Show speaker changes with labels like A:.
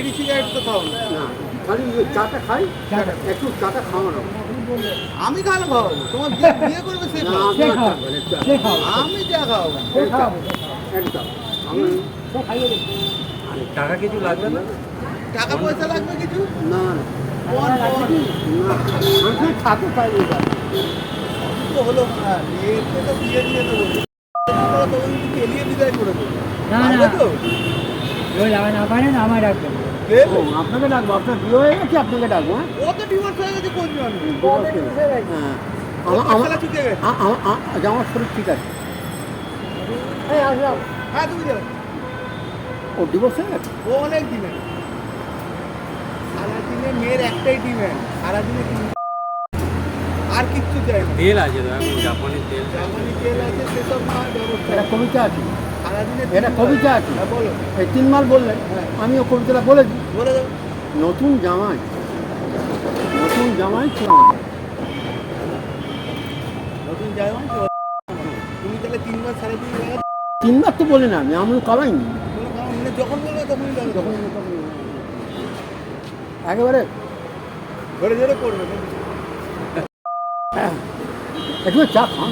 A: বিড়ি সিগারেট তো খাও না।
B: না খালি চাটা খাই, একটু চাটা খাওয়ানো।
A: আমি খাওয়ানো খাওয়াবো, তোমার বিয়ে বিয়ে করবে সে
B: না,
A: খাওয়াবে।
B: আপনার খাবেন, একটা।
A: আমি যা খাওয়াবো।
B: একদম। আমি
C: টাকা কিছু লাগবে না?
A: টাকা পয়সা লাগবে কিছু?
B: না না
A: কোন
B: আমি থাকতে পারি না।
A: তো হলো না, মেয়েকে তো বিয়ে দিয়ে দেবো। তখন কিন্তু কেলিয়ে বিদায় করে দেবো।
D: না,
A: পারবে
D: না।
A: তো?
D: কেউ যাবে না পারেন আমায় রাখবেন।
A: কে?
B: ও, আপনাকে ডাকবো, আপনার বিয়ে হয়ে গেছে, আপনাকে ডাকবো। হ্যাঁ
A: ও তো ডিভোর্স হয়ে গেছে কোন জন্য?
B: হ্যাঁ।
A: ও পাঠশালা ছুটে গেছে।
B: আমার শরীর ঠিক আছে।
A: হ্যাঁ তুমি যাও।
B: ও ডিভোর্স হয়ে গেছে।
A: ও অনেক দিনের। সারাদিনে মেয়ের একটাই ডিম্যান্ড, সারাদিনে আর কিচ্ছু চাই না।
C: তেল আছে তো এখন, জাপানি তেল।
A: জার্মানি তেল আছে সেসব না ব্যবস্থা।
B: একটা কবিতা আছে,
A: সারাদিনে
B: এটা কবিতা আছে।
A: হ্যাঁ বলো,
B: এই 3 মাস বললেন, আমিও কবিতাটা বলেছি।
A: বলে দাও।
B: নতুন জামাই ছিল।
A: নতুন যাই মানে তুমি তাহলে 3 মাস 3.5 লাগাতে
B: 3 মাস তো বলি না আমি কামাইনি।
A: কোনো কারণ মানে যখন বলবে তখনই লাগাতে
B: যখন একেবারে
A: ধরে ধরে করবে।
B: একটু চা খান।